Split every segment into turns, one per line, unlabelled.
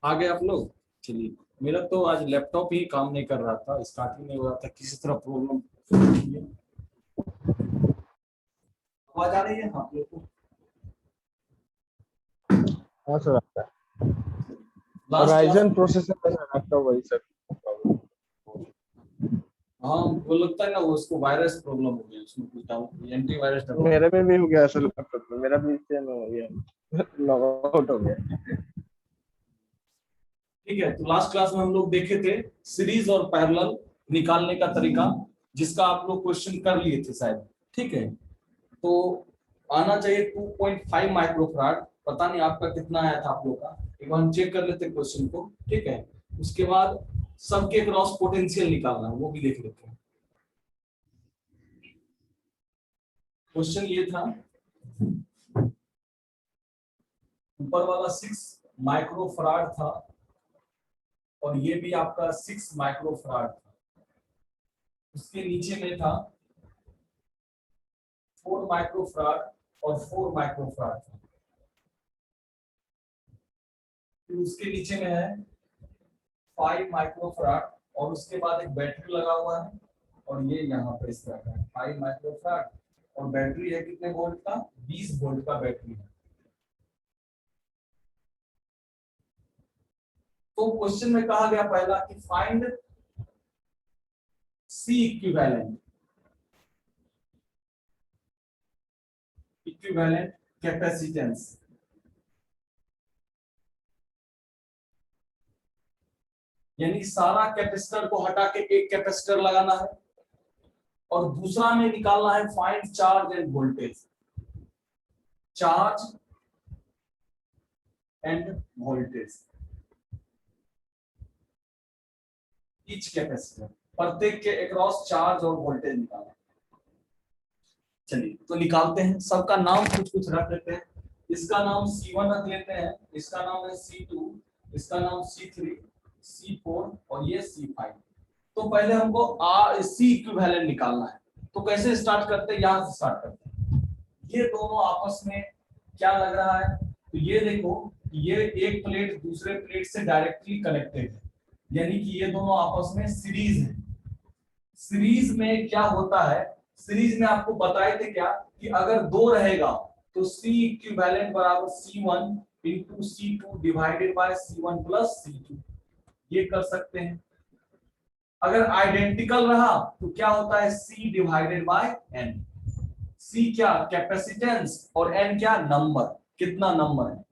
आ गए आप लोग। चलिए, मेरा तो आज लैपटॉप ही काम नहीं कर रहा था, स्टार्टिंग में हो रहा था, किसी तरह प्रॉब्लम। आवाज आ रही है आप लोग को?
हाँ सर आता है।
लास्ट क्लास
राइजन
में,
प्रोसेसर का सर आपका वही सर प्रॉब्लम।
हाँ वो लगता है ना, वो उसको वायरस प्रॉब्लम हो गया, उसमें कुछ एंटीवायरस डलवा।
मेरे में भी हो गया सर लैपटॉप में, मेरा भी सेम हो गया, लॉग आउट हो गया।
ठीक है, तो लास्ट क्लास में हम लोग देखे थे सीरीज और पैरेलल निकालने का तरीका, जिसका आप लोग क्वेश्चन कर लिए थे शायद। ठीक है, तो आना चाहिए 2.5 माइक्रोफराड। पता नहीं आपका कितना आया था आप लोग का, एक बार हम चेक कर लेते हैं क्वेश्चन को। ठीक है, उसके बाद सबके क्रॉस पोटेंशियल निकालना है, वो भी देख लेते हैं। क्वेश्चन ये था, ऊपर वाला 6 माइक्रोफराड था और ये भी आपका 6 माइक्रोफराड था। उसके नीचे में था 4 माइक्रोफराड और 4 माइक्रोफराड था। फिर उसके नीचे में है 5 माइक्रोफराड और उसके बाद एक बैटरी लगा हुआ है, और ये यहाँ पे इस तरह का है 5 माइक्रोफराड, और बैटरी है कितने वोल्ट का? 20 वोल्ट का बैटरी है। तो क्वेश्चन में कहा गया पहला कि find c equivalent, equivalent capacitance. यानी सारा कैपेसिटर को हटा के एक कैपेसिटर लगाना है, और दूसरा में निकालना है find charge end voltage, charge end voltage each capacitor, प्रत्येक के अक्रॉस चार्ज और वोल्टेज निकालना। चलिए तो निकालते हैं, सबका नाम कुछ कुछ रख लेते हैं। इसका नाम C1 रख लेते हैं, इसका नाम है C2, इसका नाम C3, C4 और ये C5। तो पहले हमको C इक्विवेलेंट निकालना है। तो कैसे स्टार्ट करते हैं? यहां से स्टार्ट करते हैं। ये दोनों आपस में क्या लग रहा है? तो ये देखो, ये एक प्लेट दूसरे प्लेट से डायरेक्टली कनेक्टेड है, यानी कि ये दोनों आपस में सीरीज है। सीरीज में क्या होता है, सीरीज में आपको बताए थे क्या कि अगर दो रहेगा तो C इक्विवेलेंट बराबर C1 into C2 divided by C1 plus C2, ये कर सकते हैं। अगर आइडेंटिकल रहा तो क्या होता है? C divided by N। C क्या? कैपेसिटेंस, और N क्या? नंबर, कितना नंबर है।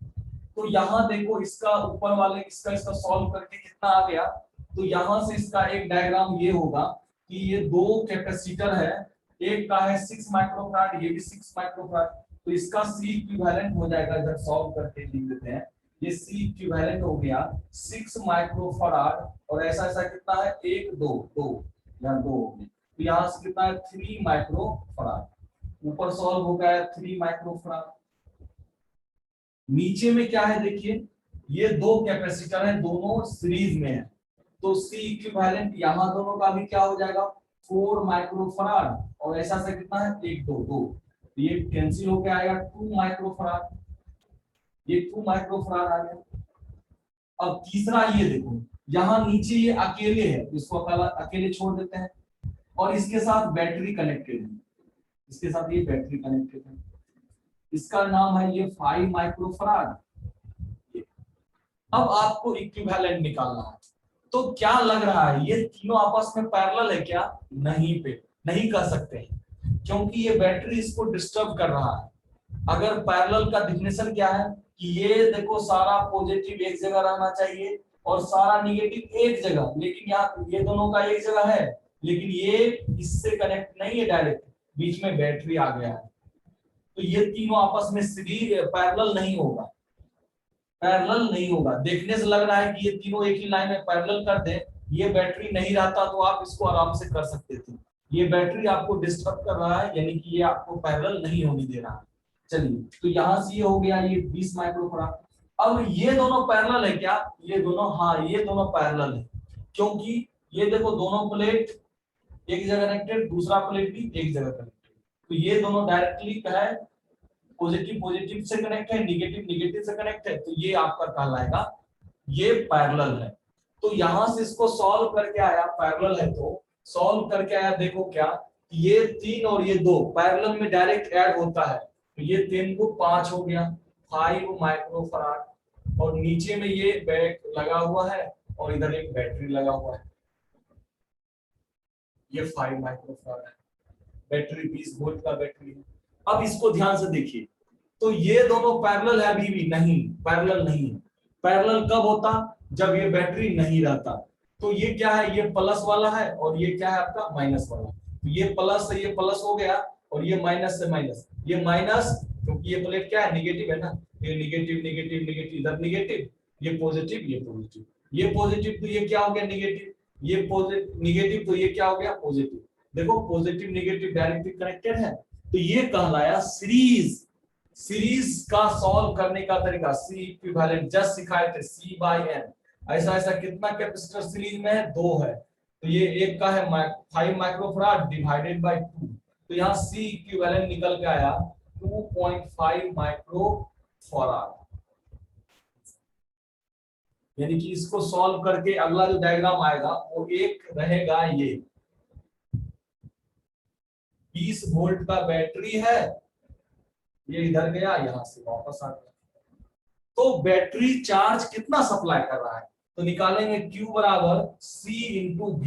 तो यहां देखो, इसका ऊपर वाले इसका सॉल्व करके कितना आ गया, तो यहां से इसका एक डायग्राम ये होगा कि ये दो कैपेसिटर है, एक का है 6 माइक्रोफराड, ये भी 6 माइक्रोफराड, तो इसका C इक्विवेलेंट हो जाएगा, जब सॉल्व करके लिख देते हैं, ये C इक्विवेलेंट हो गया 6 माइक्रोफराड, और ऐसा ऐसा कितना है? 1 2 2, यहाँ 2 हो गए, तो यहाँ से कितना है? 3 माइक्रोफराड। ऊपर सॉल्व हो गया 3 माइक्रोफराड। नीचे में क्या है देखिए, ये दो कैपेसिटर हैं, दोनों सीरीज में है, तो C इक्विवेलेंट यहां दोनों का भी क्या हो जाएगा? 4 माइक्रोफराड, और ऐसा से कितना है? 1 2 2, ये कैंसिल होकर आएगा 2 माइक्रोफराड, ये 2 माइक्रोफराड आ गया। अब तीसरा ये देखो, यहाँ नीचे ये अकेले है, इसको अकेले छोड़ देते हैं, और इसके साथ बैटरी कनेक्टेड है, इसके साथ ये बैटरी कनेक्टेड है, इसका नाम है ये 5 माइक्रोफराड। अब आपको इक्विवेलेंट निकालना है, तो क्या लग रहा है, ये तीनों आपस में पैरेलल है क्या? नहीं, पे नहीं कर सकते हैं, क्योंकि ये बैटरी इसको डिस्टर्ब कर रहा है। अगर पैरेलल का डेफिनेशन क्या है कि ये देखो, सारा पॉजिटिव एक जगह रहना चाहिए और सारा निगेटिव एक जगह, लेकिन यहाँ ये दोनों का एक जगह है, लेकिन ये इससे कनेक्ट नहीं है डायरेक्ट, बीच में बैटरी आ गया है, तो ये तीनों आपस में सीरीज पैरेलल नहीं होगा, पैरेलल नहीं होगा। देखने से लग रहा है कि ये तीनों एक ही लाइन में पैरेलल कर दे, ये बैटरी नहीं रहता तो आप इसको आराम से कर सकते थे, ये बैटरी आपको डिस्टर्ब कर रहा है, यानी कि ये आपको पैरेलल नहीं होने दे रहा है। चलिए, तो यहां से ये हो गया ये 20 माइक्रोफराड। अब ये दोनों पैरेलल है क्या? ये दोनों, हाँ ये दोनों पैरेलल है, क्योंकि ये देखो दोनों प्लेट एक जगह कनेक्टेड, दूसरा प्लेट भी एक जगह कनेक्टेड, तो ये दोनों डायरेक्टली है पॉजिटिव पॉजिटिव से कनेक्ट है, निगेटिव निगेटिव से कनेक्ट है, तो ये आपका कहलाएगा ये पैरेलल है। तो यहां से इसको सॉल्व करके आया, पैरेलल है तो सॉल्व करके आया, देखो क्या, ये 3 और ये 2 पैरेलल में डायरेक्ट ऐड होता है, तो ये 3 को 5 हो गया, 5 माइक्रोफराड, और नीचे में ये बैक लगा हुआ है और इधर एक बैटरी लगा हुआ है, ये 5 माइक्रोफराड है, बैटरी 20 वोल्ट का बैटरी है। अब इसको ध्यान से देखिए, तो ये दोनों पैरेलल है अभी भी नहीं, पैरेलल नहीं है। पैरेलल कब होता? जब ये बैटरी नहीं रहता। तो ये क्या है, ये प्लस वाला है और ये क्या है आपका माइनस वाला, तो ये प्लस से ये प्लस हो गया और ये माइनस से माइनस, ये माइनस, क्योंकि ये प्लेट क्या है निगेटिव है ना, ये निगेटिव निगेटिव निगेटिव, इधर निगेटिव, ये पॉजिटिव ये पॉजिटिव, ये पॉजिटिव, तो ये क्या हो गया निगेटिव, ये पॉजिटिव निगेटिव, तो ये क्या हो गया पॉजिटिव। देखो पॉजिटिव निगेटिव डायरेक्टली कनेक्टेड है, तो ये कहलाया सीरीज। सीरीज का सॉल्व करने का तरीका, सी इक्विवेलेंट जस्ट सिखाए थे, C बाय N। ऐसा ऐसा कितना कैपेसिटर सीरीज में है? 2 है, तो ये एक का है 5 माइक्रोफराड डिवाइडेड बाय 2, तो यहाँ C इक्विवेलेंट निकल के आया 2.5 माइक्रोफराड। यानी कि इसको सॉल्व करके अगला जो डायग्राम आएगा वो एक रहेगा, ये 20 वोल्ट का बैटरी है, ये इधर गया, यहां से वापस आ गया, तो बैटरी चार्ज कितना सप्लाई कर रहा है? तो निकालेंगे Q बराबर C into V।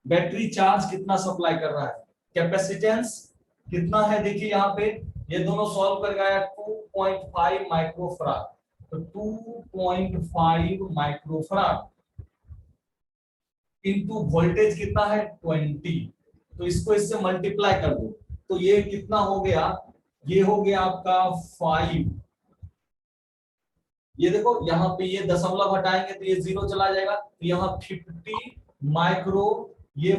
Battery charge कितना सप्लाई कर रहा है, कैपेसिटेंस कितना है, देखिए यहाँ पे ये दोनों सॉल्व कर गया 2.5 माइक्रोफराड, तो 2.5 माइक्रोफराड इनटू वोल्टेज कितना है 20, तो इसको इससे मल्टीप्लाई कर दो, तो ये कितना हो गया, ये हो गया आपका 5, ये देखो यहाँ पे ये दशमलव हटाएंगे तो ये 0 चला जाएगा, तो यहाँ 50 माइक्रो, ये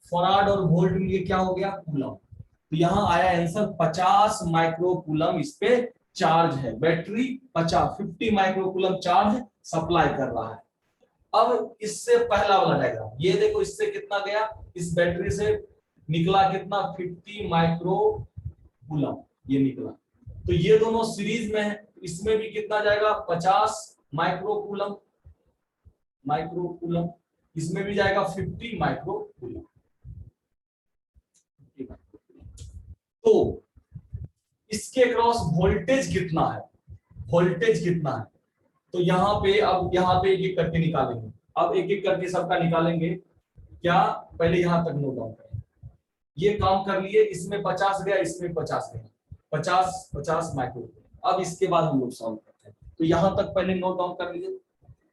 फराड और वोल्ट में ये क्या हो गया कूलम, तो यहाँ आया आंसर 50 माइक्रो कूलम इस पे चार्ज है, battery 50 micro coulomb charge supply कर रहा है। अब इससे पहला वाला डायग्राम, ये देखो इससे कितना गया, इस बैटरी से निकला कितना 50 माइक्रो कूलम ये निकला, तो ये दोनों सीरीज में है, इसमें भी कितना जाएगा 50 माइक्रो कूलम, इसमें भी जाएगा 50 माइक्रो कूलम। तो इसके अक्रॉस वोल्टेज कितना है, वोल्टेज कितना है, तो यहाँ पे अब यहाँ पे एक एक करके निकालेंगे, अब एक एक करके सबका निकालेंगे, क्या पहले यहाँ तक नोट डाउन करें, ये काम कर लिए, इसमें 50 गया, इसमें 50 गया, 50 माइक्रो। अब इसके बाद हम लोग सॉल्व करते हैं, तो यहां तक पहले नोट डाउन कर लीजिए,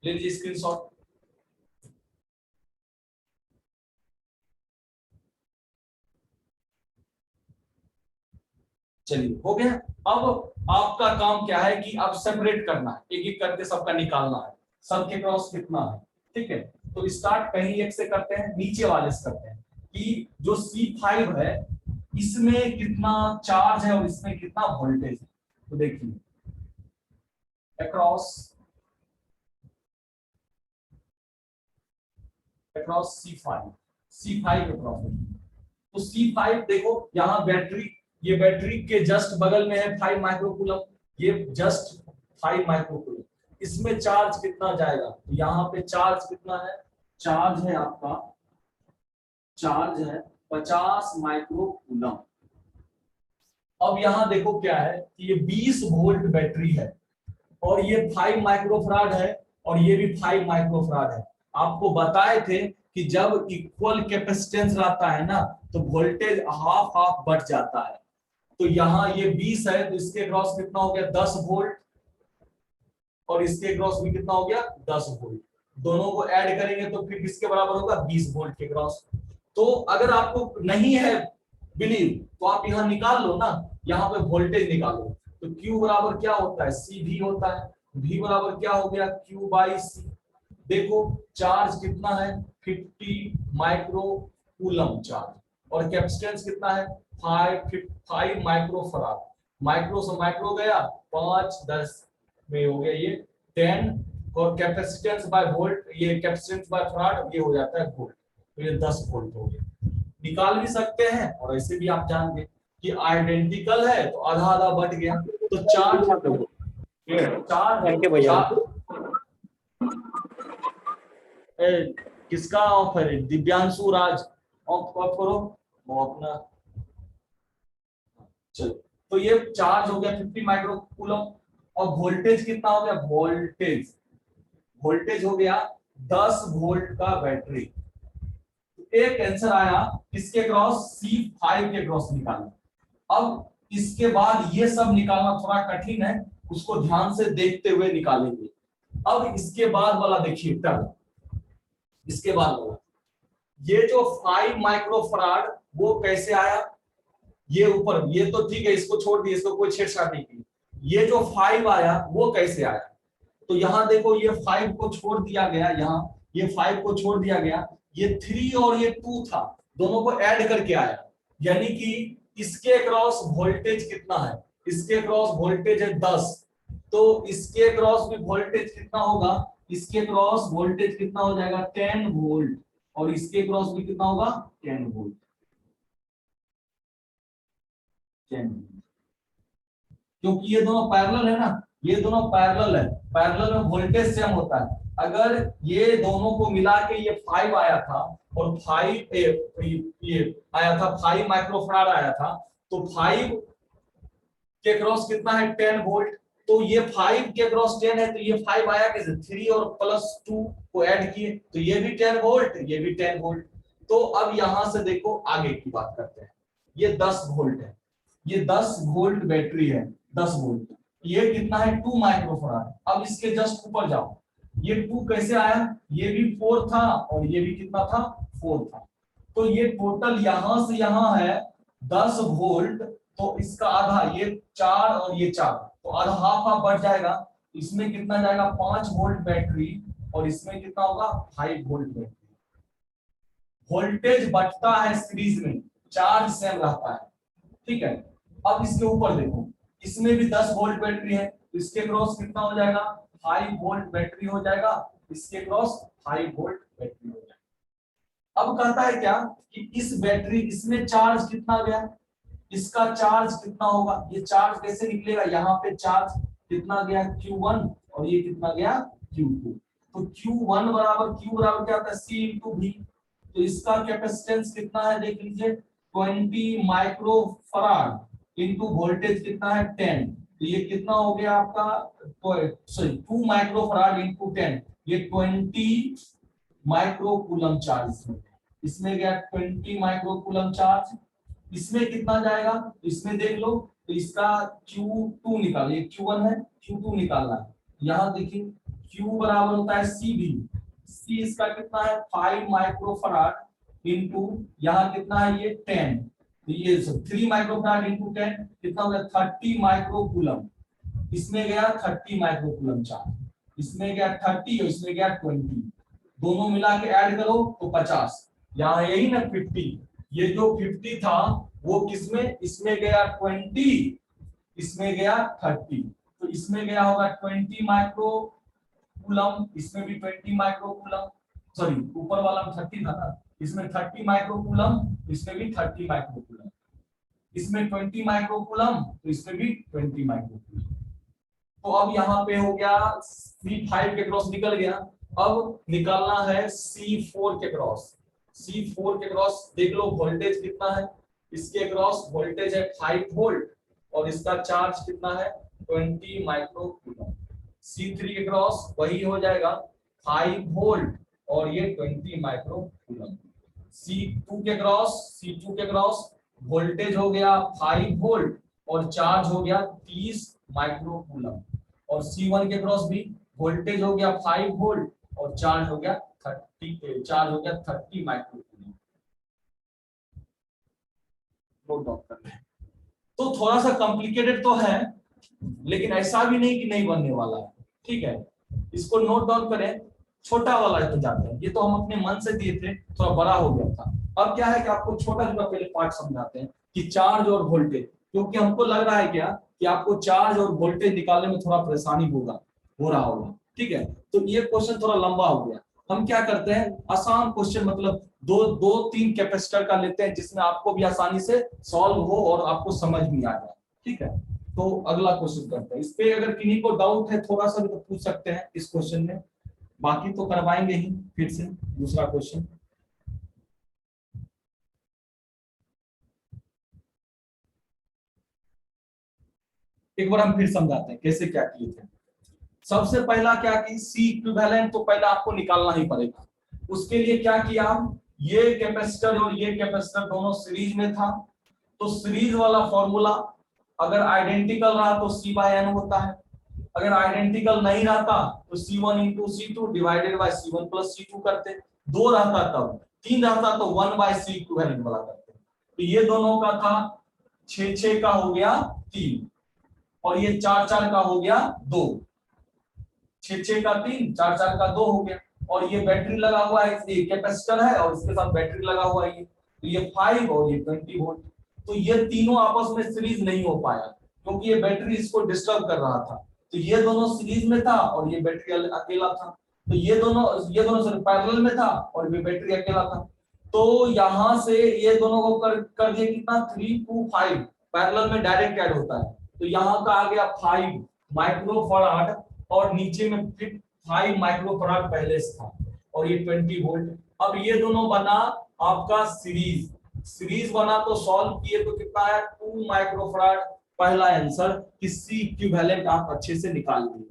ले लीजिए स्क्रीनशॉट। चलिए हो गया। अब आपका काम क्या है कि अब सेपरेट करना है, एक एक करके सबका निकालना है, सबके क्रॉस कितना है, ठीक है। तो स्टार्ट पहली एक से करते हैं, नीचे वाले से करते हैं कि जो C5 है इसमें कितना चार्ज है और इसमें कितना वोल्टेज है। तो देखिए अक्रॉस C5 अक्रॉस, तो C5 देखो यहाँ बैटरी, ये बैटरी के जस्ट बगल में है 5 माइक्रोकूलम, ये जस्ट 5 माइक्रोकूलम, इसमें चार्ज कितना जाएगा, तो यहाँ पे चार्ज कितना है, चार्ज है आपका, चार्ज है 50 माइक्रोकूलम। अब यहाँ देखो क्या है कि ये 20 वोल्ट बैटरी है और ये 5 माइक्रोफराड है और ये भी 5 माइक्रोफराड है। आपको बताए थे कि जब इक्वल कैपेसिटेंस रहता है ना तो वोल्टेज हाफ हाफ बढ़ जाता है, तो यहाँ ये 20 है तो इसके क्रॉस कितना हो गया 10 वोल्ट और इसके क्रॉस भी कितना हो गया 10 वोल्ट, दोनों को ऐड करेंगे तो फिर किसके बराबर होगा 20 वोल्ट के क्रॉस। तो अगर आपको नहीं है बिलीव तो आप यहाँ निकाल लो ना, यहाँ पे वोल्टेज निकालो, तो Q बराबर क्या होता है CV होता है, V बराबर क्या हो गया Q बाई C। देखो चार्ज कितना है 50 माइक्रो कूलम चार्ज, और कैपेसिटेंस कितना है 5 माइक्रोफराड। माइक्रो से माइक्रो गया 5 10 में हो गया ये 10, और कैपेसिटेंस बाय वोल्ट, ये कैपेसिटेंस बाय फराड ये हो जाता है वोल्ट, तो ये 10 वोल्ट हो गया। निकाल भी सकते हैं और ऐसे भी आप जान कि आइडेंटिकल है तो आधा आधा बढ़ गया, तो चार्ज
थैंक यू भैया।
किसका ऑफ है, दिव्यांशु राज ऑफ करो वो अपना। चलो, तो ये चार्ज हो गया 50 माइक्रो कूलम, और वोल्टेज कितना हो गया, वोल्टेज हो गया 10 वोल्ट का बैटरी। एक आंसर आया किसके क्रॉस, C5 के क्रॉस निकालना। अब इसके बाद ये सब निकालना थोड़ा कठिन है, उसको ध्यान से देखते हुए निकालेंगे। अब इसके बाद वाला देखिए टर्म, इसके बाद वाला ये जो 5 माइक्रोफराड वो कैसे आया, ये ऊपर ये तो ठीक है, इसको छोड़ दिए, इसको कोई छेड़छाड़ नहीं की। ये जो 5 आया वो कैसे आया, तो यहां देखो ये 5 को छोड़ दिया गया, यहाँ ये 5 को छोड़ दिया गया, ये 3 और ये 2 था, दोनों को ऐड करके आया। यानी कि इसके क्रॉस वोल्टेज कितना है, इसके क्रॉस वोल्टेज है 10, तो इसके क्रॉस भी वोल्टेज कितना होगा, इसके क्रॉस वोल्टेज कितना हो जाएगा 10 वोल्ट, और इसके क्रॉस भी कितना होगा 10 वोल्ट। क्योंकि ये दोनों पैरेलल है ना, ये दोनों पैरेलल है, पैरेलल में वोल्टेज सेम होता है। अगर ये दोनों को मिला के ये 5 आया था और 5 ये आया था 5 माइक्रोफराड आया था, तो 5 के क्रॉस कितना है 10 वोल्ट, तो ये 5 के क्रॉस 10 है, तो ये 5 आया कैसे, 3 और +2 को ऐड किए तो ये भी 10 वोल्ट, ये भी 10 वोल्ट। तो अब यहां से देखो आगे की बात करते हैं, ये 10 वोल्ट है, ये 10 वोल्ट बैटरी है, 10 वोल्ट, ये कितना है 2 माइक्रोफराड। अब इसके जस्ट ऊपर जाओ, ये 2 कैसे आया, ये भी 4 था और ये भी कितना था 4 था, तो ये टोटल यहां से यहां है 10 वोल्ट, तो इसका आधा ये 4 और ये 4, तो आधा हाफ बढ़ जाएगा, इसमें कितना जाएगा 5 वोल्ट बैटरी, और इसमें कितना होगा 5 वोल्ट बैटरी। वोल्टेज बढ़ता है सीरीज में, चार्ज सेम रहता है, ठीक है। अब इसके ऊपर देखो, इसमें भी 10 वोल्ट बैटरी है, इसके क्रॉस कितना हो जाएगा 5 वोल्ट बैटरी हो जाएगा, इसके क्रॉस 5 वोल्ट बैटरी हो जाएगा। अब कहता है क्या कि इस बैटरी, इसमें चार्ज कितना गया, इसका चार्ज कितना होगा, ये चार्ज कैसे निकलेगा, यहाँ पे चार्ज कितना गया Q1 और ये कितना गया Q2, तो Q1 बराबर Q बराबर क्या होता है C इंटू V, तो इसका कैपेसिटेंस कितना है देख लीजिए 20 माइक्रोफराड इंटू वोल्टेज कितना है 10, तो ये कितना हो गया आपका, सॉरी 2 माइक्रोफराड इंटू 10, ये 20 माइक्रोकूलम चार्ज, इसमें गया 20 माइक्रोकूलम चार्ज, इसमें कितना जाएगा, इसमें देख लो, तो इसका Q2 निकालो, ये Q1 है, Q2 निकालना है। यहाँ देखिए Q बराबर होता है CV, C इसका कितना है 5 माइक्रोफराड इंटू यहाँ कितना है ये 10, तो ये 3 माइक्रोफराड इंटू 10 कितना हो गया 30 माइक्रोकूलम, इसमें गया 30 माइक्रोकूलम चार्ज, इसमें गया 30 और इसमें गया 20, दोनों मिला के ऐड करो तो 50, यहाँ यही ना 50, ये जो 50 था वो किसमें, इसमें गया 20, इसमें गया 30, तो इसमें गया होगा 20 माइक्रोकूलम, इसमें भी 20 माइक्रोकूलम, सॉरी ऊपर वाला में 30 था ना, इसमें 30 माइक्रोकूलम, इसमें भी 30 माइक्रोकूलम, इसमें 20 माइक्रोकूलम, तो इसमें भी 20 माइक्रोकूलम। तो अब यहाँ पे हो गया C5 के क्रॉस निकल गया, अब निकालना है C4 के क्रॉस। C4 के क्रॉस देख लो वोल्टेज कितना है, इसके क्रॉस वोल्टेज है 5 वोल्ट और इसका चार्ज कितना है 20 माइक्रोकूलम। C3 के क्रॉस वही हो जाएगा 5 वोल्ट और ये 20 माइक्रोकूलम। C2 के क्रॉस वोल्टेज हो गया 5 वोल्ट और चार्ज हो गया 30 माइक्रोकूलम, और C1 के क्रॉस भी वोल्टेज हो गया 5 वोल्ट और चार्ज हो गया 30 माइक्रोकूलम। तो थोड़ा सा कॉम्प्लिकेटेड तो है, लेकिन ऐसा भी नहीं कि नहीं बनने वाला है, ठीक है। इसको नोट डाउन करें, छोटा वाला तो जाते हैं, ये तो हम अपने मन से दिए थे, थोड़ा बड़ा हो गया था। अब क्या है कि आपको छोटा छोटा पहले पार्ट समझाते हैं कि चार्ज और वोल्टेज, क्योंकि हमको लग रहा है क्या कि आपको चार्ज और वोल्टेज निकालने में थोड़ा परेशानी हो रहा होगा। ठीक है, तो ये क्वेश्चन थोड़ा लंबा हो गया। हम क्या करते हैं, आसान क्वेश्चन, मतलब दो दो तीन कैपेसिटर का लेते हैं जिसमें आपको भी आसानी से सॉल्व हो और आपको समझ भी आ जाए। ठीक है, तो अगला क्वेश्चन करते हैं। इस पे अगर किन्हीं को डाउट है थोड़ा सा भी तो पूछ सकते हैं इस क्वेश्चन में, बाकी तो करवाएंगे ही। फिर से दूसरा क्वेश्चन, एक बार हम फिर समझाते हैं कैसे क्या किए थे। सबसे पहला क्या कि सी इक्विवेलेंट तो पहले आपको निकालना ही पड़ेगा। उसके लिए क्या किया, ये कैपेसिटर और ये कैपेसिटर दोनों सीरीज में था, तो सीरीज वाला फॉर्मूला अगर आइडेंटिकल रहा तो सी बाय एन होता है, अगर आइडेंटिकल नहीं रहता तो C1 into C2 divided by C1 plus C2 करते। दो रहता तब, तीन रहता तो 1 बाय C इक्विवेलेंट वाला करते। तो ये दोनों का था 6 का हो गया 3, और ये 4 का हो गया 2। 6 का 3, 4 का 2 हो गया। और ये बैटरी लगा हुआ है, ये कैपेसिटर है और इसके साथ बैटरी लगा हुआ है, तो ये 5 और ये 20 वोल्ट। तो ये तीनों आपस में सीरीज नहीं हो पाया क्योंकि ये बैटरी इसको डिस्टर्ब कर रहा था। तो ये दोनों सीरीज में था और ये बैटरी अकेला था। तो ये दोनों सर पैरेलल में था और ये बैटरी अकेला था। तो यहां से ये दोनों को कर दिया कितना, 3 2 5, पैरेलल में डायरेक्ट ऐड होता है। तो यहाँ का आ गया 5 माइक्रोफराड और नीचे में फिर 5 माइक्रोफराड पहले से था और ये 20 वोल्ट। अब ये दोनों बना आपका सीरीज बना, तो सॉल्व किए तो कितना है 2 माइक्रोफराड। पहला आंसर कि सी इक्विवेलेंट आप अच्छे से निकाल लिए।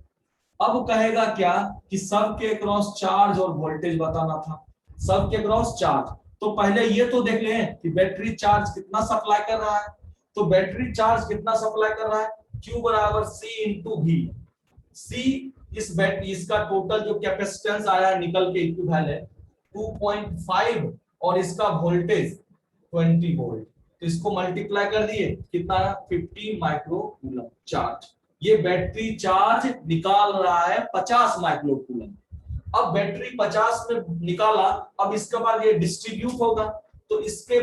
अब कहेगा क्या कि सब के क्रॉस चार्ज और वोल्टेज बताना था। सब के क्रॉस चार्ज, तो पहले ये तो देख लें कि बैटरी चार्ज कितना सप्लाई कर रहा है। तो बैटरी चार्ज कितना सप्लाई कर रहा है, Q बराबर C इंटू V। सी इस बैटरी, इसका टोटल जो कैपेसिटेंस आया है निकल के इक्विवेलेंट 2.5 और इसका वोल्टेज 20 वोल्ट। तो इसको मल्टीप्लाई कर दिए, कितना है 50 माइक्रो कूलम चार्ज। ये बैटरी चार्ज निकाल रहा है 50 माइक्रो कूलम। अब बैटरी 50 में निकाला, अब इसके बाद ये डिस्ट्रीब्यूट होगा। तो इसके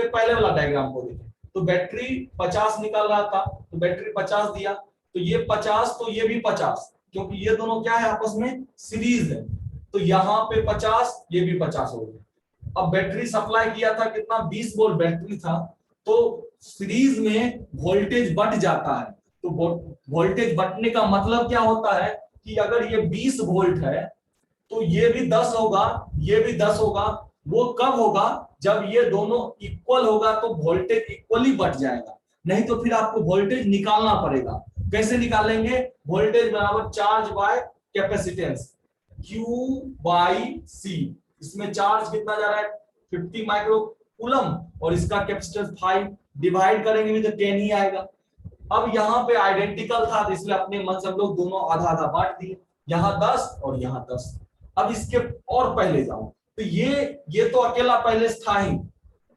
पहले वाला डायग्राम को देखें, तो बैटरी 50 निकाल रहा था तो बैटरी 50 दिया, तो ये 50 तो ये भी 50, क्योंकि ये दोनों क्या है आपस में सीरीज है। तो यहाँ पे 50 ये भी 50 हो गया। अब बैटरी सप्लाई किया था कितना, 20 वोल्ट बैटरी था, तो सीरीज में वोल्टेज बढ़ जाता है। तो वोल्टेज बढ़ने का मतलब क्या होता है कि अगर ये 20 वोल्ट है तो ये भी 10 होगा, ये भी 10 होगा। वो कब होगा, जब ये दोनों इक्वल होगा तो वोल्टेज इक्वली बढ़ जाएगा। नहीं तो फिर आपको वोल्टेज निकालना पड़ेगा। कैसे निकालेंगे, वोल्टेज बराबर charge by capacitance, Q by C। इसमें चार्ज कितना जा रहा है 50 माइक्रो कूलम और इसका कैपेसिटेंस 5, डिवाइड करेंगे भी तो 10 ही आएगा। अब यहाँ पे आइडेंटिकल था तो इसलिए अपने मन से हम लोग दोनों आधा आधा बांट दिए, यहाँ 10 और यहाँ 10। अब इसके और पहले जाओ, तो ये तो अकेला पहले से था ही,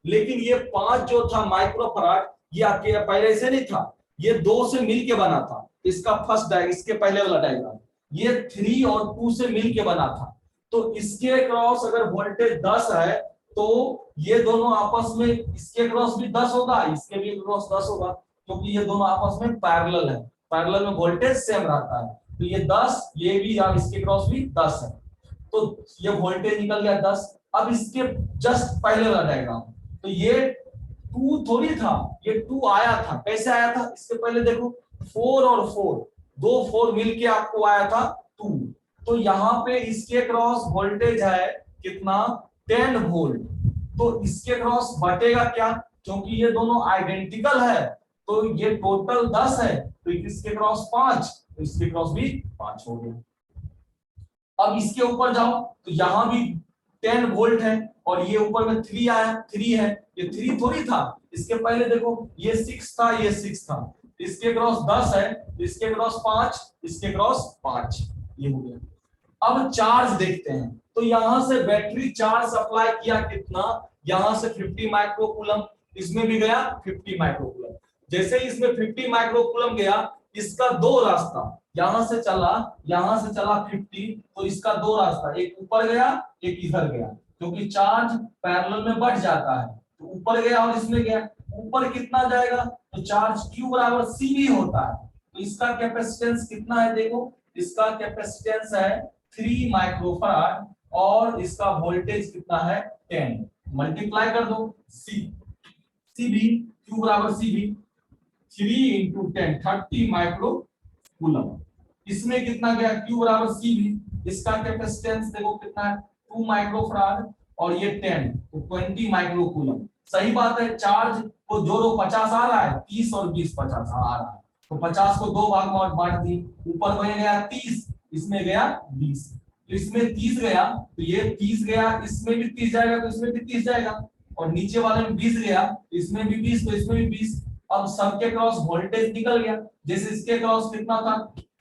लेकिन ये 5 जो था माइक्रोफराड ये अकेला पहले से नहीं था, ये 2 से मिलके बना था। इसका फर्स्ट इसके पहले वाला डायग्राम, ये 3 और 2 से मिलके बना था। तो इसके क्रॉस अगर वोल्टेज 10 है तो ये दोनों आपस में, इसके क्रॉस भी 10 होगा, इसके भी क्रॉस 10 होगा, क्योंकि ये दोनों आपस में पैरेलल है। पैरेलल में वोल्टेज सेम रहता है, तो ये 10 ये भी और इसके क्रॉस भी 10 है, तो ये वोल्टेज निकल गया 10। अब इसके जस्ट पहले वाला डायग्राम, तो ये 2 थोड़ी था, ये 2 आया था। कैसे आया था, इससे पहले देखो 4 और 4, 2 4 मिलके आपको आया था 2। तो यहाँ पे इसके क्रॉस वोल्टेज है कितना 10 वोल्ट, तो इसके क्रॉस बटेगा क्या, क्योंकि ये दोनों आइडेंटिकल है। तो ये टोटल 10 है, तो इसके क्रॉस 5, तो इसके क्रॉस भी 5 हो गया। अब इसके ऊपर जाओ तो यहाँ भी 10 वोल्ट है और ये ऊपर में 3 आया, 3 है, ये 3 थोड़ी था। इसके पहले देखो ये 6 था, ये 6 था, इसके क्रॉस 10 है, इसके क्रॉस 5, इसके क्रॉस 5, ये हो गया। अब चार्ज देखते हैं, तो यहां से बैटरी चार्ज सप्लाई किया कितना, यहां से 50 माइक्रोकूलम, इसमें भी गया 50 माइक्रोकूलम। जैसे ही इसमें 50 माइक्रोकूलम गया, इसका 2 रास्ता, यहां से चला 50, तो इसका 2 रास्ता, एक ऊपर गया एक इधर गया। क्योंकि चार्ज पैरेलल में बढ़ जाता है, तो ऊपर गया और इसमें गया, ऊपर कितना जाएगा, तो चार्ज Q बराबर CV होता है। तो इसका कैपेसिटेंस कितना है, देखो इसका कैपेसिटेंस है 3 माइक्रोफैराड और इसका वोल्टेज कितना है 10, मल्टीप्लाई कर दो CV Q बराबर CV 3 into 10 30 माइक्रो कूलम। इसमें कितना गया, Q बराबर CV, इसका कैपेसिटेंस देखो कितना है 2 माइक्रोफैराड और ये 10 तो 20 माइक्रो कूलम। सही बात है, चार्ज को जोड़ो 50 आ रहा है, 30 और 20 50 आ रहा है, तो 50 को दो भाग में बांट दी, ऊपर में गया 30, इसमें गया 20, तो इसमें 30 गया तो ये 30 गया, इसमें भी 30 जाएगा तो इसमें भी 30 जाएगा, और नीचे वाले में 20 गया तो इसमें भी 20 तो इसमें भी 20। अब सबके क्रॉस वोल्टेज निकल गया, जैसे इसके क्रॉस कितना था,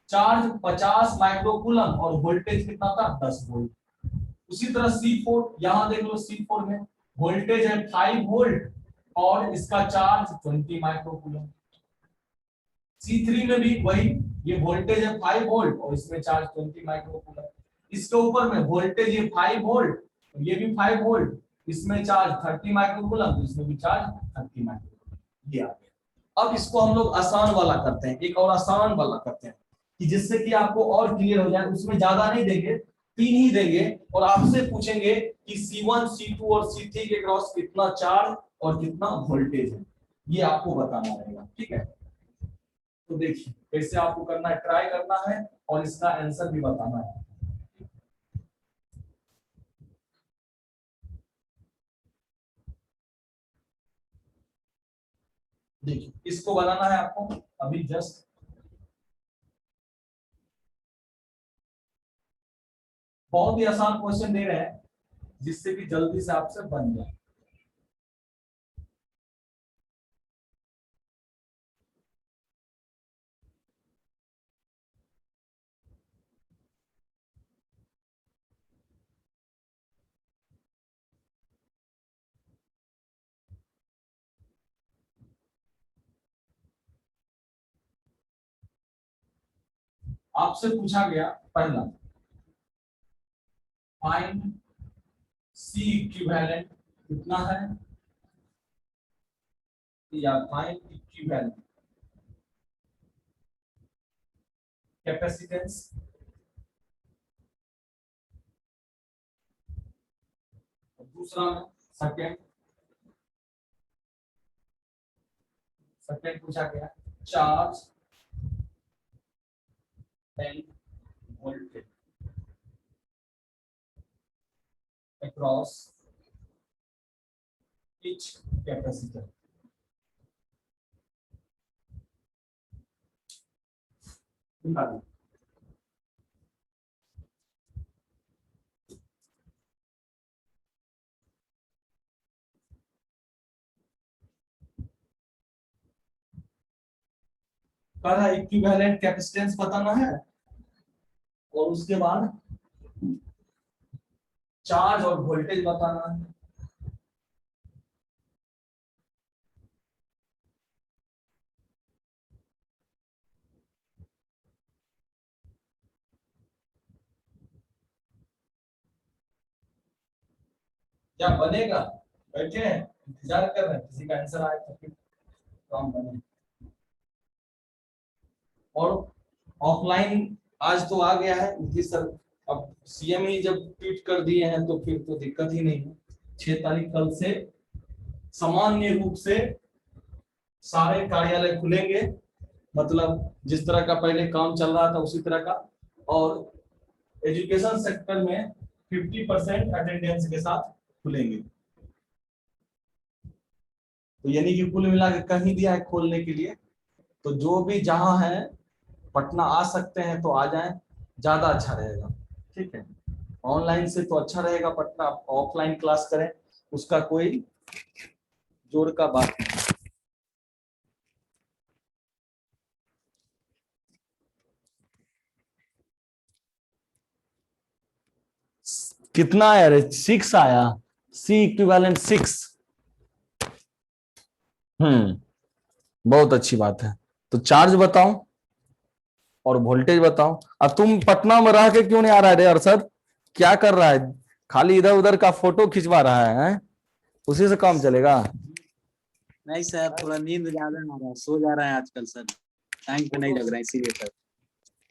चार्ज 50 माइक्रो कूलम और वोल्टेज कितना था 10 वोल्ट। उसी तरह C4 यहां देख लो, C4 में वोल्टेज है 5 वोल्ट और इसका चार्ज 20 माइक्रो कूलम। C3 में भी वही, ये वोल्टेज है 5 वोल्ट और इसमें चार्ज 20 माइक्रो कूलम। इसके ऊपर में वोल्टेज ये 5 वोल्ट, ये भी 5 वोल्ट, इसमें चार्ज 30 माइक्रो कूलम, इसमें भी चार्ज 30 माइक्रो कूलम। ये आ गया। अब इसको हम लोग आसान वाला करते हैं, एक और आसान वाला करते हैं कि जिससे कि आपको और क्लियर हो जाए। उसमें ज्यादा नहीं देंगे, 3 ही देंगे और आपसे पूछेंगे कि C1 C2 और C3 के क्रॉस कितना चार्ज और कितना वोल्टेज है, ये आपको बताना रहेगा। ठीक है, तो देखिए कैसे आपको करना है, ट्राई करना है और इसका आंसर भी बताना है। देखिए इसको बनाना है आपको अभी जस्ट, बहुत ही आसान क्वेश्चन दे रहे हैं जिससे कि जल्दी से आपसे बन जाए। आपसे पूछा गया पहला, फाइंड C इक्विवेलेंट कितना है, या फाइंड इक्विवेलेंट कैपेसिटेंस, दूसरा में सेकंड पूछा गया charge end voltage across each capacitor। पहला इक्विवेलेंट कैपेसिटेंस बताना है और उसके बाद चार्ज और वोल्टेज बताना है। क्या बनेगा, बैठे हैं इंतजार कर रहे हैं किसी का आंसर आए तो फिर काम बने। और ऑफलाइन आज तो आ गया है उनकी सर, अब CM ही जब ट्वीट कर दिए हैं तो फिर तो दिक्कत ही नहीं है। 6 तारीख कल से सामान्य रूप से सारे कार्यालय खुलेंगे, मतलब जिस तरह का पहले काम चल रहा था उसी तरह का, और एजुकेशन सेक्टर में 50% अटेंडेंस के साथ खुलेंगे। तो यानी कि कुल मिला के कहीं दिया है खोलने के लिए, तो जो भी जहां है पटना आ सकते हैं तो आ जाएं, ज्यादा अच्छा रहेगा। ठीक है, ऑनलाइन से तो अच्छा रहेगा, पटना ऑफलाइन क्लास करें उसका कोई जोर का बात नहीं। कितना आया रे, 6 आया, C इक्विवेलेंट 6। बहुत अच्छी बात है। तो चार्ज बताओ और वोल्टेज बताओ। अब तुम पटना में रह के क्यों नहीं आ रहा है रे अरशद, क्या कर रहा है, खाली इधर उधर का फोटो खिंचवा रहा है, उसी से काम चलेगा?
नहीं सर, थोड़ा नींद ज्यादा आ रहा है, सो जा रहा है आजकल सर, टाइम पे नहीं लग रहा है इसीलिए सर।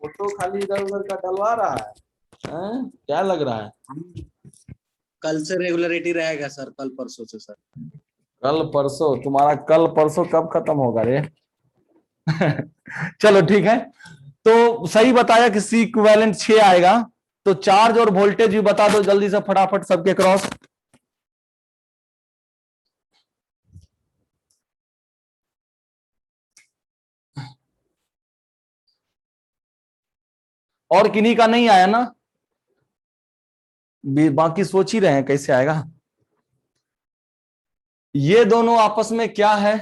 फोटो खाली इधर उधर का डलवा रहा है, क्या लग रहा है?
कल से रेगुलरिटी रहेगा सर, कल परसों से सर।
कल परसों? तुम्हारा कल परसों कब खत्म होगा रे? चलो ठीक है, तो सही बताया कि सी इक्विवेलेंट 6 आएगा। तो चार्ज और वोल्टेज भी बता दो जल्दी से फटाफट सबके क्रॉस। और किन्हीं का नहीं आया ना? बाकी सोच ही रहे हैं कैसे आएगा। ये दोनों आपस में क्या है,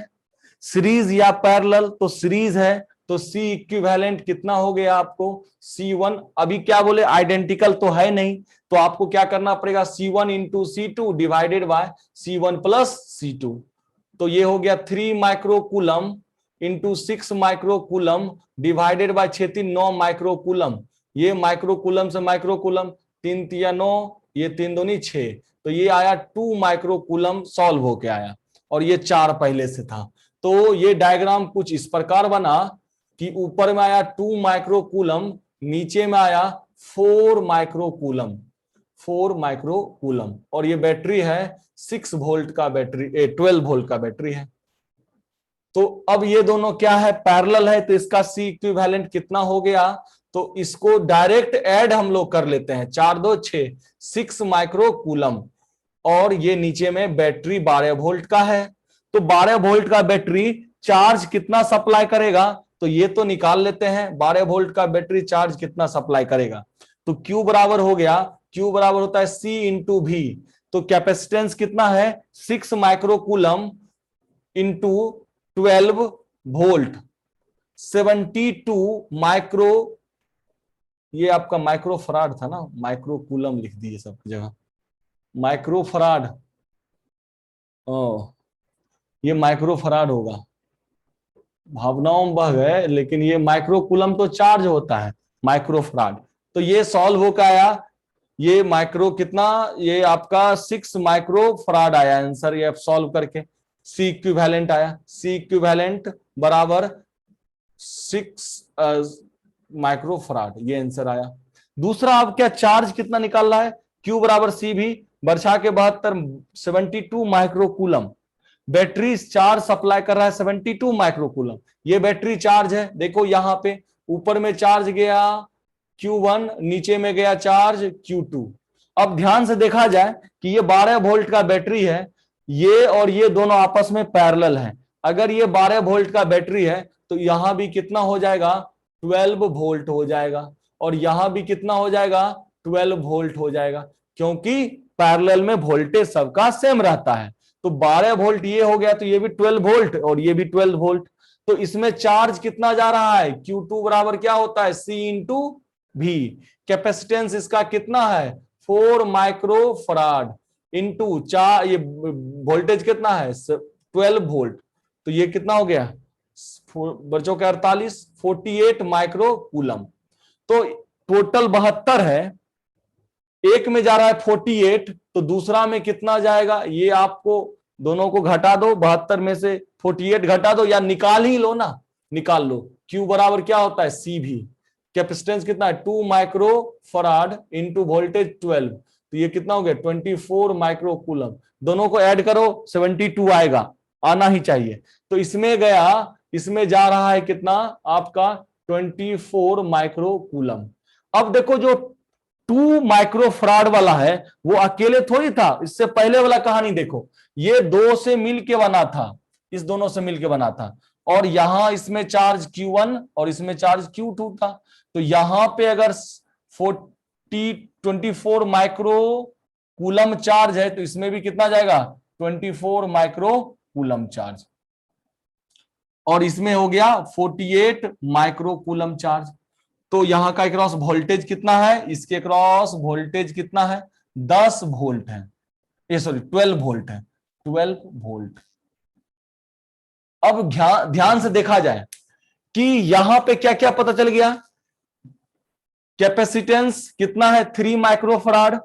सीरीज या पैरेलल? तो सीरीज है, तो सी इक्विवेलेंट कितना हो गया आपको? C1। अभी क्या बोले, आइडेंटिकल तो है नहीं, तो आपको क्या करना पड़ेगा, C1 into C2 divided by C1 plus C2। तो ये हो गया 3 microcoulomb into 6 microcoulomb divided by 6×3 9 microcoulomb. ये माइक्रोकूलम से माइक्रोकूलम, 3×3 = 9, ये 3×2 = 6, तो ये आया 2 माइक्रोकूलम सॉल्व होके आया, और ये 4 पहले से था। तो ये डायग्राम कुछ इस प्रकार बना कि ऊपर में आया 2 माइक्रोकूलम, नीचे में आया 4 माइक्रोकूलम, 4 माइक्रोकूलम, और ये बैटरी है 6 वोल्ट का बैटरी, 12 वोल्ट का बैटरी है। तो अब ये दोनों क्या है, पैरेलल है, तो इसका सी इक्विवेलेंट कितना हो गया? तो इसको डायरेक्ट ऐड हम लोग कर लेते हैं, 4×2 = 6, 6 माइक्रोकूलम, और ये नीचे में बैटरी 12 वोल्ट का है। तो 12 वोल्ट का बैटरी चार्ज कितना सप्लाई करेगा? तो ये तो निकाल लेते हैं, 12 वोल्ट का बैटरी चार्ज कितना सप्लाई करेगा। तो Q बराबर हो गया, Q बराबर होता है C इंटू V। तो कैपेसिटेंस कितना है, 6 माइक्रोकूलम इंटू 12 वोल्ट, 72 माइक्रो, ये आपका माइक्रो फराड था ना, माइक्रोकूलम लिख दिए सब जगह, माइक्रो फराड। ये माइक्रो फराड होगा, भावनाओं में बह गए, लेकिन ये माइक्रोकूलम तो चार्ज होता है, माइक्रो फराड। तो ये सॉल्व होकर आया, ये माइक्रो कितना, ये आपका 6 माइक्रो फराड आया आंसर, ये सॉल्व करके सी इक्विवेलेंट आया, सी इक्विवेलेंट बराबर 6 माइक्रो फराड, ये आंसर आया। दूसरा आप क्या चार्ज कितना निकाल रहा है, Q बराबर C भी, बरछा के 72, 72 माइक्रोकूलम, बैटरी चार्ज सप्लाई कर रहा है 72 माइक्रोकूलम, ये बैटरी चार्ज है। देखो यहां पे ऊपर में चार्ज गया Q1, नीचे में गया चार्ज Q2। अब ध्यान से देखा जाए कि ये 12 वोल्ट का बैटरी है, ये और ये दोनों आपस में पैरेलल है। अगर ये 12 वोल्ट का बैटरी है तो यहां भी कितना हो जाएगा, 12 वोल्ट हो जाएगा, और यहां भी कितना हो जाएगा, 12 वोल्ट हो जाएगा, क्योंकि पैरेलल में वोल्टेज सबका सेम रहता है। तो 12 वोल्ट ये हो गया, तो ये भी 12 वोल्ट और ये भी 12 वोल्ट। तो इसमें चार्ज कितना जा रहा है, Q2 बराबर क्या होता है, C इंटू V। कैपेसिटेंस इसका कितना है, 4 माइक्रो फराड इंटू 4, ये वोल्टेज कितना है 12 वोल्ट, तो ये कितना हो गया, बच्चों के 48, 48 माइक्रो कूलम। तो टोटल 72 है, एक में जा रहा है 48, तो दूसरा में कितना जाएगा, ये आपको दोनों को घटा दो, 72 में से 48 घटा दो, या निकाल ही लो ना, निकाल लो। Q बराबर क्या होता है, C भी, कैपेसिटेंस कितना है 2 माइक्रो फराड इंटू वोल्टेज 12, तो ये कितना हो गया 24 माइक्रो कूलम। दोनों को ऐड करो 72 आएगा, आना ही चाहिए। तो इसमें गया, इसमें जा रहा है कितना आपका 24 माइक्रो कूलम। अब देखो जो 2 माइक्रो फराड वाला है वो अकेले थोड़ी था, इससे पहले वाला कहानी देखो, ये 2 से मिलके बना था, इस दोनों से मिलके बना था, और यहां इसमें चार्ज Q1 और इसमें चार्ज Q2 था। तो यहां पे अगर 24 माइक्रो कूलम चार्ज है, तो इसमें भी कितना जाएगा, 24 माइक्रो कूलम चार्ज, और इसमें हो गया 48 माइक्रो कूलम चार्ज। तो यहां का क्रॉस वोल्टेज कितना है, इसके क्रॉस वोल्टेज कितना है, 10 वोल्ट है, ये सॉरी 12 वोल्ट है, 12 वोल्ट। अब ध्यान से देखा जाए कि यहां पे क्या क्या पता चल गया, कैपेसिटेंस कितना है 3 माइक्रो फराड,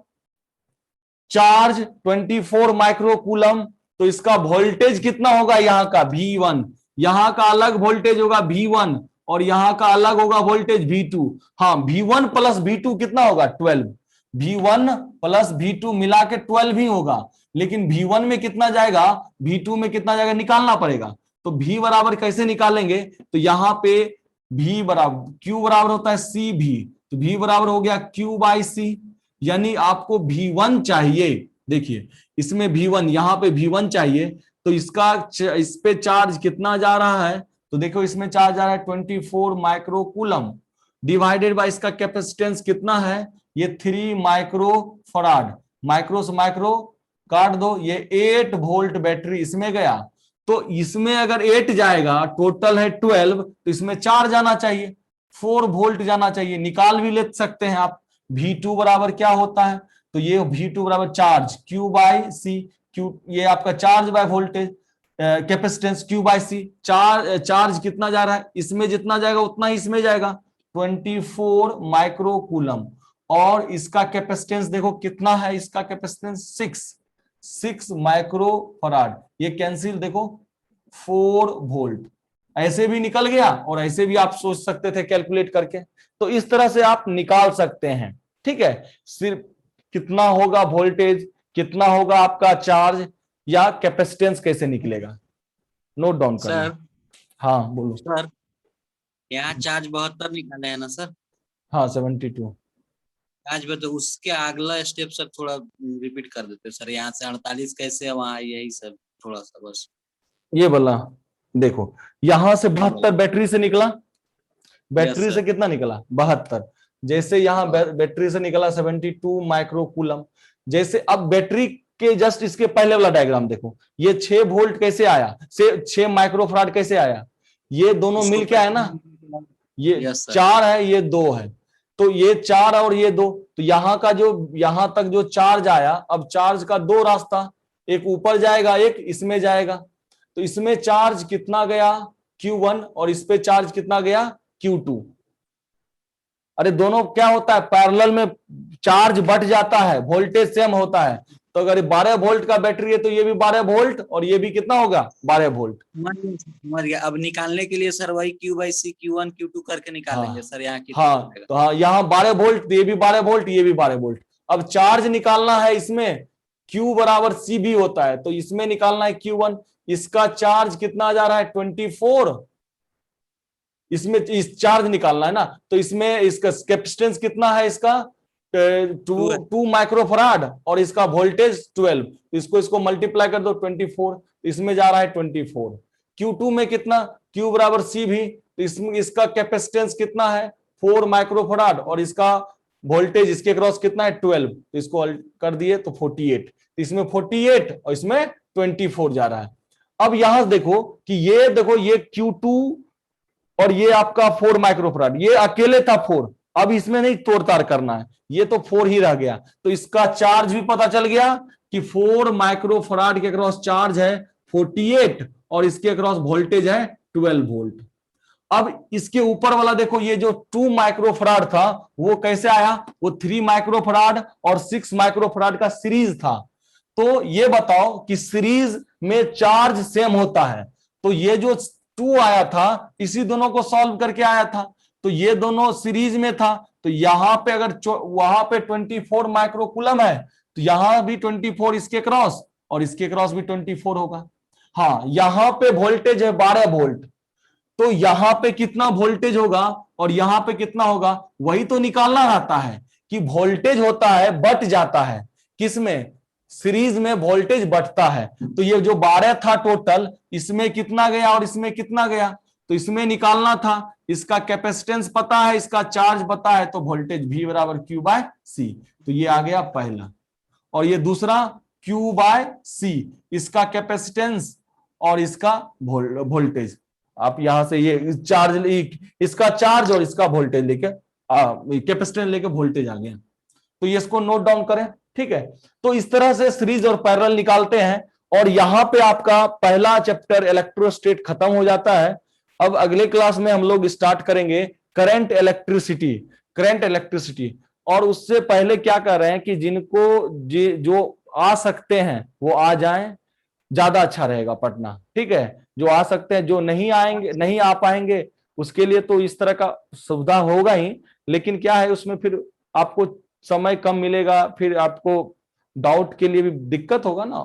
चार्ज 24 माइक्रोकूलम, तो इसका वोल्टेज कितना होगा यहाँ का V1, यहाँ का अलग वोल्टेज होगा V1 और यहाँ का अलग होगा वोल्टेज V2। हाँ, V1 प्लस V2 कितना होगा 12, V1 प्लस V2 मिला के 12 ही होगा, लेकिन V1 में कितना जाएगा, V2 में कितना जाएगा निकालना पड़ेगा। तो V बराबर कैसे निकालेंगे, तो यहाँ पे V बराबर Q बराबर होता है CV, तो V बराबर हो गया Q बाई C, यानी आपको V1 चाहिए। देखिए इसमें V1, यहाँ पे V1 चाहिए, तो इसका इस पे चार्ज कितना जा रहा है, तो देखो इसमें चार्ज जा रहा है 24 माइक्रोकूलम डिवाइडेड बाय इसका कैपेसिटेंस कितना है, ये 3 माइक्रो फराड, माइक्रो से माइक्रो काट दो, ये 8 वोल्ट बैटरी इसमें गया। तो इसमें अगर 8 जाएगा, टोटल है 12, तो इसमें 4 जाना चाहिए, 4 वोल्ट जाना चाहिए। निकाल भी ले सकते हैं आप, V2 बराबर क्या होता है, तो ये V2 बराबर charge Q by C, Q ये आपका charge by voltage capacitance Q by C। Charge कितना जा रहा है, इसमें जितना जाएगा उतना ही इसमें जाएगा 24 माइक्रोकूलम, और इसका कैपेसिटेंस देखो कितना है, इसका कैपेसिटेंस 6 माइक्रो फराड, ये कैंसिल देखो 4 वोल्ट, ऐसे भी निकल गया और ऐसे भी आप सोच सकते थे कैलकुलेट करके। तो इस तरह से आप निकाल सकते हैं, ठीक है। सिर्फ कितना होगा वोल्टेज, कितना होगा आपका चार्ज या कैपेसिटेंस कैसे निकलेगा, नोट डाउन करना।
सर
हाँ बोलो
सर, यहाँ चार्ज 72 निकाले है ना सर,
हाँ 72।
चार्ज में तो उसके अगला स्टेप सर थोड़ा रिपीट कर देते सर, यहाँ से 48 कैसे वहाँ, यही सब थोड़ा सा बस।
ये बोला देखो, यहां से 72 बैटरी से निकला, बैटरी से कितना निकला 72, जैसे यहाँ बैटरी से निकला 72 माइक्रोकूलम। जैसे अब बैटरी के जस्ट इसके पहले वाला डायग्राम देखो, ये 6 वोल्ट कैसे आया, 6 माइक्रोफराड कैसे आया, ये दोनों मिल के आया ना, ये 4 है ये 2 है, तो ये 4 और ये 2, तो यहाँ का जो यहां तक जो चार्ज आया, अब चार्ज का 2 रास्ता, एक ऊपर जाएगा एक इसमें जाएगा, तो इसमें चार्ज कितना गया Q1 और इस पे चार्ज कितना गया Q2। अरे दोनों क्या होता है, पैरेलल में चार्ज बढ़ जाता है, वोल्टेज सेम होता है। तो अगर 12 वोल्ट का बैटरी है तो ये भी 12 वोल्ट और ये भी कितना होगा 12 वोल्ट।
समझ गया। अब निकालने के लिए सर वही Q by C Q1 Q2 करके निकालेंगे सर, यहाँ की
हाँ तो हाँ, यहाँ 12 वोल्ट, ये भी 12 वोल्ट, ये भी 12 वोल्ट। अब चार्ज निकालना है इसमें, Q बराबर C भी होता है, तो इसमें निकालना है Q1, इसका चार्ज कितना जा रहा है 24, इसमें इस चार्ज निकालना है ना, तो इसमें इसका कैपेसिटेंस कितना है इसका 2 माइक्रोफराड और इसका वोल्टेज 12, इसको मल्टीप्लाई कर दो 24, इसमें जा रहा है 24। Q2 में कितना, Q बराबर C भी, तो इसमें इसका कैपेसिटेंस कितना है 4 माइक्रोफराड और इसका वोल्टेज इसके क्रॉस कितना है 12, तो इसको कर दिए तो 48, इसमें 48 और इसमें 24 जा रहा है। अब यहां देखो कि ये देखो ये Q2 और ये आपका 4 माइक्रोफराड, ये अकेले था 4, अब इसमें नहीं तोड़ ताड़ करना है, ये तो 4 ही रह गया, तो इसका चार्ज भी पता चल गया कि 4 माइक्रोफराड के क्रॉस चार्ज है 48 और इसके क्रॉस वोल्टेज है 12 वोल्ट। अब इसके ऊपर वाला देखो, ये जो 2 माइक्रोफराड था वो कैसे आया, वो 3 माइक्रोफराड और 6 माइक्रोफराड का सीरीज था। तो ये बताओ कि सीरीज में चार्ज सेम होता है, तो ये जो 2 आया था इसी दोनों को सॉल्व करके आया था, तो ये दोनों सीरीज में था, तो यहां पे अगर वहां पे 24 माइक्रोकूलम है तो यहां भी 24 इसके क्रॉस और इसके क्रॉस भी 24 होगा। हाँ, यहां पे वोल्टेज है 12 वोल्ट, तो यहां पे कितना वोल्टेज होगा और यहां पे कितना होगा, वही तो निकालना रहता है कि वोल्टेज होता है बढ़ जाता है, किसमें, सीरीज में वोल्टेज बढ़ता है। तो ये जो 12 था टोटल, इसमें कितना गया और इसमें कितना गया, तो इसमें निकालना था, इसका कैपेसिटेंस पता है, इसका चार्ज पता है, तो वोल्टेज V बराबर Q बाय C, तो ये आ गया पहला। और ये दूसरा Q बाय C, इसका कैपेसिटेंस और इसका वोल्टेज, आप यहां से ये चार्ज, इसका चार्ज और इसका वोल्टेज लेके कैपेसिटेंस लेके वोल्टेज आ गया, तो ये इसको नोट डाउन करें, ठीक है। तो इस तरह से सीरीज और पैरेलल निकालते हैं, और यहां पे आपका पहला चैप्टर इलेक्ट्रोस्टेट खत्म हो जाता है। अब अगले क्लास में हम लोग स्टार्ट करेंगे करंट इलेक्ट्रिसिटी, और उससे पहले क्या कर रहे हैं कि जिनको जो
आ सकते हैं वो आ जाएं, ज्यादा अच्छा रहेगा पढ़ना। ठीक है, जो आ सकते हैं, जो नहीं आएंगे, नहीं आ पाएंगे, उसके लिए तो इस तरह का सुविधा होगा ही, लेकिन क्या है उसमें फिर आपको समय कम मिलेगा, फिर आपको डाउट के लिए भी दिक्कत होगा ना।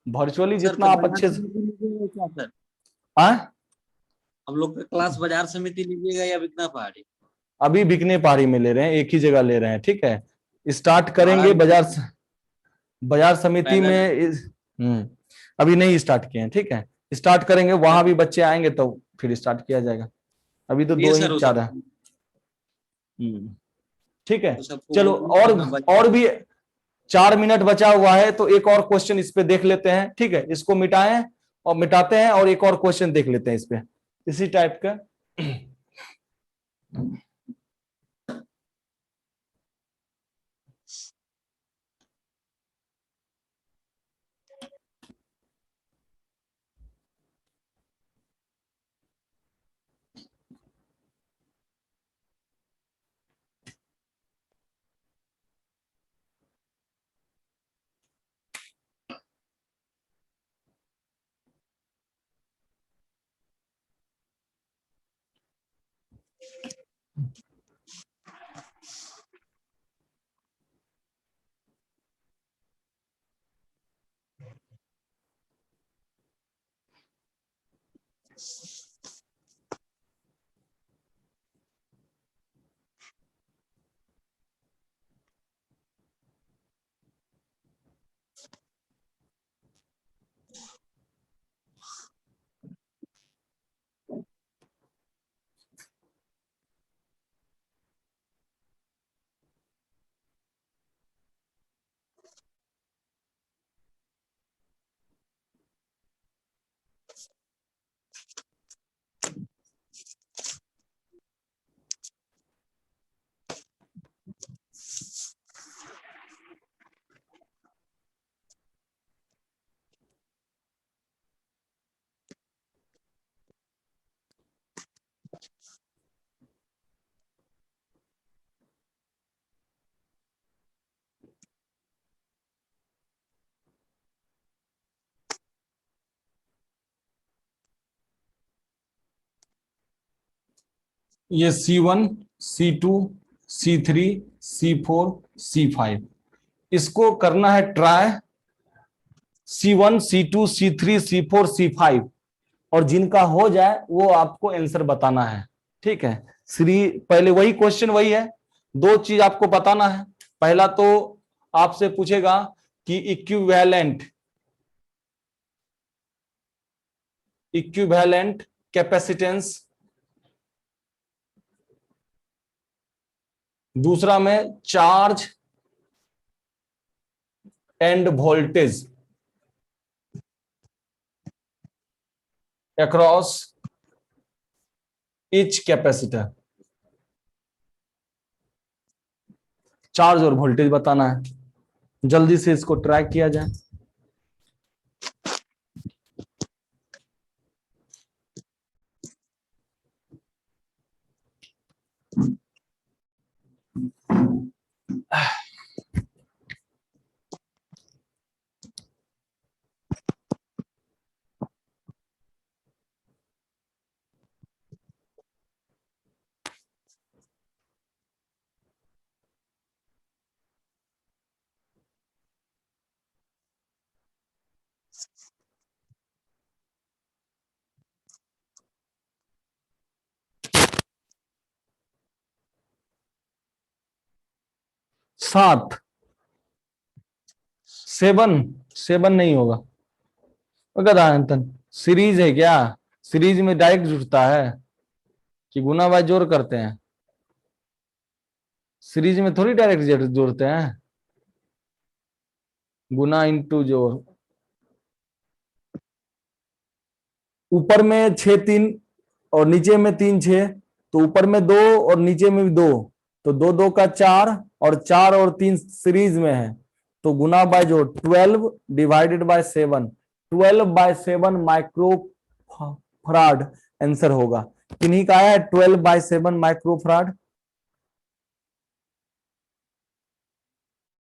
वर्चुअली
सर
जितना
तो
आप
बाजार
अच्छे से
समिति लीजिएगा क्या सर?
आ?
हम लोग का क्लास बाजार समिति लीजिएगा या बिकना पहाड़ी?
अभी बिकने पारी में ले रहे हैं, एक ही जगह ले रहे हैं। ठीक है, स्टार्ट
भाड़ा
करेंगे
भी
बाजार समिति
पैदल
में अभी नहीं स्टार्ट किए हैं। ठीक है, स्टार्ट करेंगे, वहां भी बच्चे आएंगे तो फिर स्टार्ट किया जाएगा। अभी तो
ये
दो ही
सर वो
चार
सब
है। ठीक है,
तो सबको
चलो,
बोलिए
और
अपना बजट।
और भी 4 मिनट बचा हुआ है, तो एक और क्वेश्चन इस पे देख लेते हैं। ठीक है, इसको मिटाएं और मिटाते हैं, और एक और क्वेश्चन देख लेते हैं इस पे, इसी टाइप का। ये C1, C2, C3, C4, C5, इसको करना है try. C1, C2, C3, C4, C5, और जिनका हो जाए वो आपको आंसर बताना है। ठीक है, पहले वही क्वेश्चन वही है, दो चीज आपको बताना है। पहला तो आपसे पूछेगा कि इक्विवेलेंट कैपेसिटेंस, दूसरा में charge end voltage across each capacitor. Charge और वोल्टेज बताना है, जल्दी से इसको ट्रैक किया जाए। सात, सेवन नहीं होगा। सीरीज है क्या? सीरीज में डायरेक्ट जुड़ता है कि गुना बाय जोड़ करते हैं? सीरीज में थोड़ी डायरेक्ट जोड़ते हैं, गुना इंटू जोड़। ऊपर में 6 3 और नीचे में 3 6, तो ऊपर में 2 और नीचे में भी 2, तो 2 2 का 4, और 4 और 3 सीरीज में है, तो गुना बाय जोड़ 12 divided by 7, 12/7 micro farad answer होगा। किन्हीं का आया है 12/7 माइक्रो फराड?